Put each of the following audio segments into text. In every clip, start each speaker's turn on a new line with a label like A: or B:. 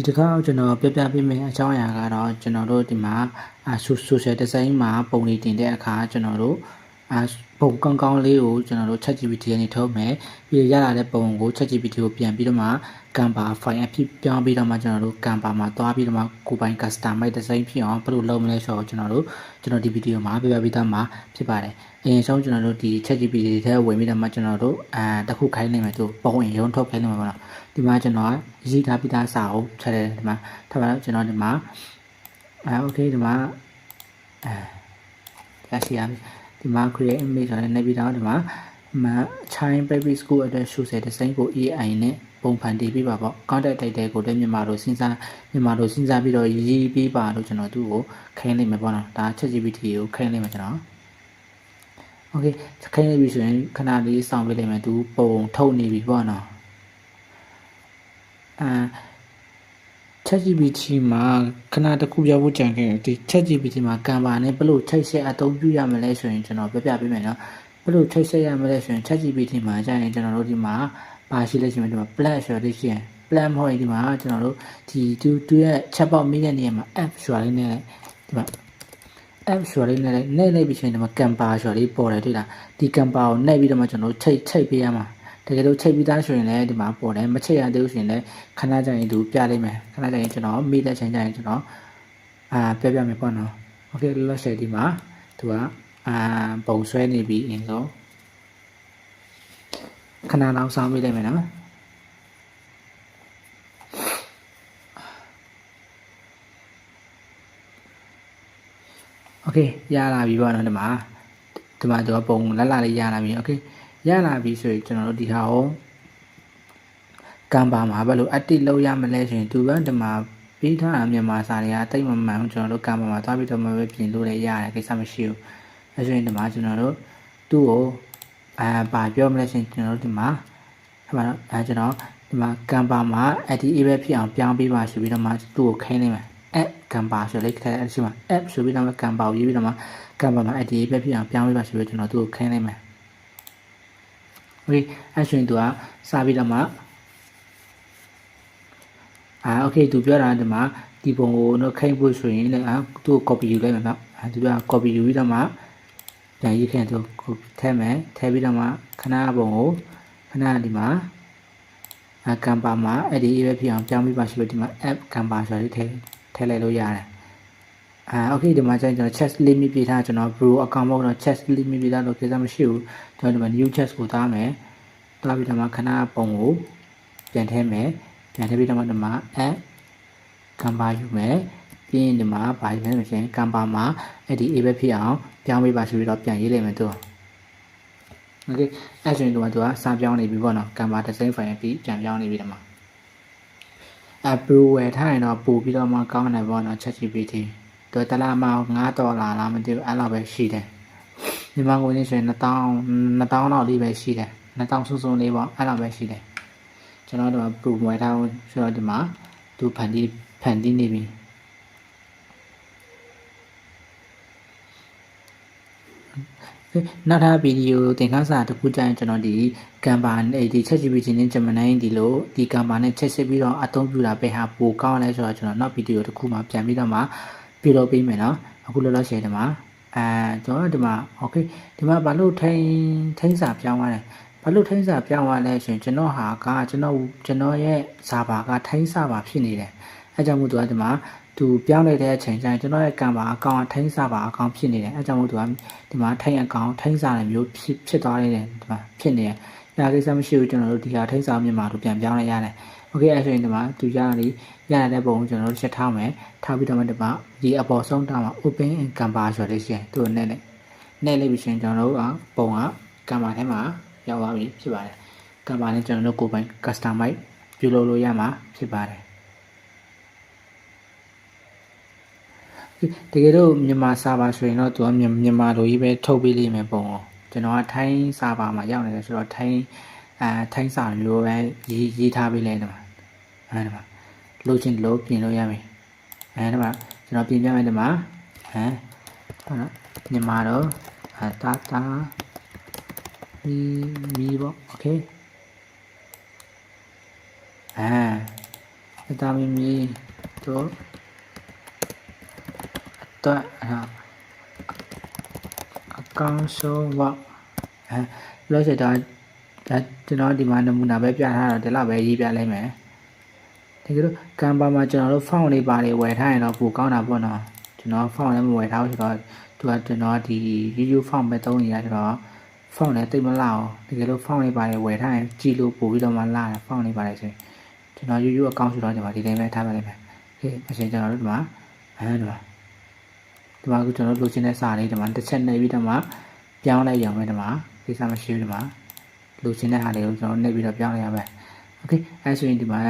A: ဒီတစ်ခါကျွန်တော်ပြပြပေးမယ်အကြောင်းအရာကတော့ကျွန်တော်တို့ဒီမှာsocial design မှာပုံလေးတင်တဲ့အခါကျွန်တော်တို့ပုံကောင်းကောင်းလေးကိုကျွန်တော်တို့ ChatGPT ကနေထုတ်မယ်ပြီးရလာတဲ့ပုံကို ChatGPT ကိုပြန်ပြီးတော့မှ Canva file အဖြစ်ပြောင်းပြီးတော့မှကျွန်တော်တို့ Canva မှာတွားပြီးတော့မှကိုယ်ပိုင် customize design ဖြစ်အောင်ဘယ်လိုလုပ်မလဲဆိုတော့ကျွန်တော်ဒီဗီဒီယိုမှာပြပြပေးသားမှာဖြစ်ပါတယ်အရင်ဆုံးကျွန်တော်တို့ဒီ ChatGPT ထဲဝင်ပြီးတော့မှကျွန်တော်တို့တစ်ခုခိုင်းနိုင်မယ်သူပုံရင်ရုံးထုတ်ခိုင်းနိုင်မှာပေါ့နော်ဒီမှာကျွန်တော်ရေးထားပြီးသားစာအုပ်ချက်တယ်ဒီမှာထားပါတော့ကျွန်တော်ဒီမှာโอเคဒီမှာရရှိရပြီဒီမှာ create image ဆိုတဲ့နေပြီးတော့ဒီမှာChina Baby School အတွက် social design ကို AI နဲ့ပုံဖန်တီးပေးပါပေါ့ contact title ကိုလည်းမြန်မာလိုစဉ်းစားပြီးတော့ရေးပေးပါလို့ကျွန်တော်သူ့ကိုခိုင်းလိုက်မယ်ပေါ့နော်ဒါ ChatGPT ကိုခိုင်းလိုက်မယ်ကျွန်တော်โอเคခိုင်းလိုက်ပြီဆိုရင်ခဏလေးစောင့်ပေးလိုက်မယ်သူပုံထုတ်နေပြီပေါ့နော်ChatGPT မှာခဏတစ်ခုပြောဖို့ကြံခဲ့တယ်ဒီ ChatGPT မှာ Canva နဲ့ဘယ်လိုချိတ်ဆက်အသုံးပြုရမလဲဆိုရင်ကျွန်တော်ပြပြပေးမယ်နော်ဘယ်လိုချိတ်ဆက်ရမလဲဆိုရင် ChatGPT မှာကြာရင်ကျွန်တော်တို့ဒီမှာပါရှိလဲရှိမယ်ဒီမှာ plus ဆိုတဲ့ရှိရင် plus မဟုတ်ရင်ဒီမှာကျွန်တော်တို့ဒီသူရဲ့ chatbot မိတဲ့နေရာမှာ app ဆိုတာလေးနဲ့ဒီမှာ app ဆိုတာလေးနဲ့နှိပ်ပြီးရှင်ဒီမှာ Canva ဆိုတာလေးပေါ်တယ်တွေ့လားဒီ Canva ကိုနှိပ်ပြီးတော့မှကျွန်တော်တို့ချိတ်ပေးရမှာတကယ်လို့ချိတ်ပြီးသားဆိုရင်လည်းဒီမှာပေါ်တယ်မချိတ်ရသေးဘူးဆိုရင်လည်းခဏကြာရင်သူပြလိုက်မယ်ခဏကြာရင်ကျွန်တော်မိတဲ့ချိန်ကြာရင်ကျွန်တော်ပြမယ်ပေါ့နော်โอเคလောလောဆယ်ဒီမှာသူကပုံဆွဲနေပြီအင်းဆိုခဏလောက်စောင့်မိလိုက်မယ်နော်โอเคရလာပြီပေါ့နော်ဒီမှာသူကပုံလတ်လေးရလာပြီโอเคရလာပြီဆိုရင်ကျွန်တော်တို့ဒီဟာကိုCanvaမှာဘယ်လို edit လုပ်ရမလဲဆိုရင်သူကဒီမှာပေးထားတာမြန်မာစာတွေကတိတ်မမှန်ဘူးကျွန်တော်တို့Canvaမှာသွားပြီးတော့မှပဲပြင်လို့လည်းရတယ်ကိစ္စမရှိဘူးအဲဆိုရင်ဒီမှာကျွန်တော်တို့သူ့ကိုပါပြောမလဲဆိုရင်ကျွန်တော်တို့ဒီမှာဟဲ့ပါတော့ကျွန်တော်ဒီမှာCanvaမှာ edit ပဲဖြစ်အောင်ပြောင်းပေးပါဆိုပြီးတော့မှသူ့ကိုခိုင်းလိုက်မယ် app Canva ဆိုလိုက်ခဲ့အဲဒီမှာ app ဆိုပြီးတော့မှCanvaကိုရေးပြီးတော့မှCanvaမှာ edit ပဲဖြစ်အောင်ပြောင်းပေးပါဆိုပြီးကျွန်တော်သူ့ကိုခိုင်းလိုက်မယ်โอเคအဲဆိုရင်သူကစပြီးတော့မှโอเคသူပြောတာဒီမှာဒီပုံကိုတော့ခိုင်းဖို့ဆိုရင်လည်းသူ့ကို copy ယူလိုက်မယ်နော်သူက copy ယူပြီးတော့မှပြန်ရေးခဲ့သူထည့်မယ်ထည့်ပြီးတော့မှခဏပုံကိုခဏဒီမှာCanvaမှာ edit ပဲဖြစ်အောင်ပြောင်းပြီးပါရှိလို့ဒီမှာ app Canva ဆိုပြီးထည့်လိုက်လို့ရတယ်โอเคဒီမှာကျွန်တော် chat limit ပြထားကျွန်တော် bro account မဟုတ်တော့ chat limit ပြထားလို့ကိစ္စမရှိဘူးကျွန်တော်ဒီမှာ new chat ကိုသားမယ်သားပြီးတော့မှခဏပုံကိုပြန်ထည့်မယ်ပြန်ထည့်ပြီးတော့မှဒီမှာ app Canva ယူမယ်ပြီးရင်ဒီမှာဗာယူမယ်ဆိုရင် Canva မှာအဲ့ဒီ A ပဲဖြစ်အောင်ပြောင်းပေးပါဆိုပြီးတော့ပြန်ရေးလိုက်မယ်သူโอเคအဲ့ဆိုရင်သူကစာပြောင်းနေပြီပေါ့နော် Canva design file ပြီးပြန်ပြောင်းနေပြီဒီမှာPro ဝယ်ထားရင်တော့ပို့ပြီးတော့မှကောင်းတယ်ပေါ့နော် ChatGPT သူတလားမှ$5လားမသိဘူးအဲ့လောက်ပဲရှိတယ်ဒီမှာကိုနေဆိုရင်2000လောက်လေးပဲရှိတယ်2000စုစုလေးပေါ့အဲ့လောက်ပဲရှိတယ်ကျွန်တော်တို့ Pro ဝယ်ထားဆိုတော့ဒီမှာသူဖန်တီးနေပြီနောက်ထပ်ဗီဒီယိုသင်ခန်းစာတစ်ခုကြာရင်ကျွန်တော်ဒီ Canva နဲ့ဒီ ChatGPT နဲ့ Gemini ဒီလိုဒီ Canva နဲ့ချိတ်ဆက်ပြီးတော့အသုံးပြုတာပဲဟာပိုကောင်းလဲဆိုတော့ကျွန်တော်နောက်ဗီဒီယိုတစ်ခုမှပြန်ပြီးတော့မှပြုလုပ်ပေးမယ်နော်အခုလောလောဆယ်ဒီမှာကျွန်တော်ဒီမှာ okay ဒီမှာဘာလို့ထိန်းစာပြောင်းရတယ်ဘာလို့ထိန်းစာပြောင်းရလဲဆိုရင်ကျွန်တော်ဟာကကျွန်တော်ရဲ့စာပါကထိန်းစာပါဖြစ်နေတယ်အဲကြောင့်မို့သူကဒီမှာသူပြောင်းလိုက်တဲ့အချိန်ကျရင်ကျွန်တော်ရဲ့Canvaအကောင့်ထိန်းစာပါအကောင့်ဖြစ်နေတယ်အဲကြောင့်မို့သူကဒီမှာထိန်းအကောင့်ထိန်းစာတွေမျိုးဖြစ်သွားနေတယ်ဒီမှာဖြစ်နေတယ်ဒါကိစ္စမရှိဘူးကျွန်တော်တို့ဒီဟာထိန်းစာမြန်မာတို့ပြန်ပြောင်းလိုက်ရတယ်โอเคအဲဆိုရင်ဒီမှာသူရတဲ့ပုံကိုကျွန်တော်တို့ချက်ထားမယ်ထားပြီးတော့မှဒီမှာဒီအပေါ်ဆုံးတာမှာ open in Canva ဆိုတဲ့ရှင်သူ့နဲ့လိုက်ပြီးရှင်ကျွန်တော်တို့ပုံကCanva ထဲမှာရောက်သွားပြီဖြစ်ပါတယ်Canva နဲ့ကျွန်တော်တို့ကိုယ်ပိုင် customize ပြုလုပ်လို့ရမှာဖြစ်ပါတယ်တကယ်တော့မြန်မာစာပါဆိုရင်တော့သူကမြန်မာလိုကြီးပဲထုတ်ပေးလိမ့်မယ်ပုံကိုကျွန်တော်ကထိုင်းစာပါမှာရောက်နေတယ်ဆိုတော့ထိုင်းစာလိုပဲရေးထားပေးလိုက်တယ်မှာအဲဒီမှာလိုချင်လို့ပြင်လို့ရမယ်အဲဒီမှာကျွန်တော်ပြင်ပြမယ်ဒီမှာဟုတ်နော်မြန်မာတော့တာမီပေါ့โอเค တာမီမီတို့တော့အကောင်းဆုံးပေါ့လို့ဆိုတော့ကျွန်တော်ဒီမှာနမူနာပဲပြထားတော့ဒီလောက်ပဲရေးပြလိုက်မယ်ဒီကတော့ကံပါမှာကျွန်တော်တို့ font လေးပါလေးဝယ်ထားရင်တော့ပိုကောင်းတာပေါ့နော်ကျွန်တော် font လည်းမဝယ်ထားဘူးဆိုတော့သူကကျွန်တော်ဒီ YouTube font ပဲသုံးနေတာဆိုတော့ font လည်းတိတ်မလှအောင်တကယ်လို့ font လေးပါလေးဝယ်ထားရင်ကြည့်လို့ပို့ပြီးတော့မှလှတယ် font လေးပါလေးဆိုရင်ကျွန်တော် YouTube account ဆိုတော့ဒီမှာဒီတိုင်းပဲထားပါလိမ့်မယ်โอเคအရှင်ကျွန်တော်တို့ဒီမှာဒီမှာကကျွန်တော်တို့လိုချင်တဲ့စာလေးဒီမှာတစ်ချက်နှိပ်ပြီးတော့မှပြောင်းလိုက်ရအောင်ပဲဒီမှာကိစ္စမရှိဘူးဒီမှာလိုချင်တဲ့ဟာလေးကိုကျွန်တော်နှိပ်ပြီးတော့ပြောင်းလိုက်ရမယ်โอเคအဲဆိုရင်ဒီမှာ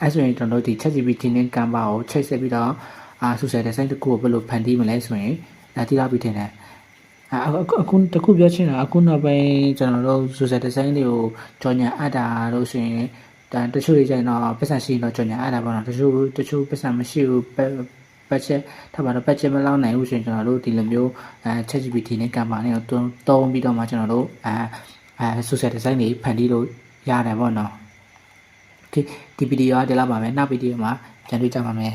A: အဲဆိုရင်ကျွန်တော်တို့ဒီ ChatGPT နဲ့ Canva ကိုချိတ်ဆက်ပြီးတော့ social design တစ်ခုကိုဘယ်လိုဖန်တီးမလဲဆိုရင်ဒီလောက်ပြီးထင်တယ်အခုတခုပြောချင်တာအခုနောက်ပိုင်းကျွန်တော်တို့ social design တွေကိုကြော်ညာအပ်တာလို့ဆိုရင်ဒါတချို့တွေကျရင်တော့ပတ်စံရှိရင်တော့ကြော်ညာအပ်တာပေါ့နော်တချို့ပတ်စံမရှိဘူးပတ်ချက်ထားပါတော့ပတ်ချက်မလောက်နိုင်ဘူးဆိုရင်ကျွန်တော်တို့ဒီလိုမျိုး ChatGPT နဲ့ Canva နဲ့တုံးပြီးတော့မှကျွန်တော်တို့social design တွေဖန်တီးလို့ရတယ်ပေါ့နော်โอเคဒီဗီဒီယိုကဒီလောက်ပါပဲနောက်ဗီဒီယိုမှာပြန်တွေ့ကြပါမယ်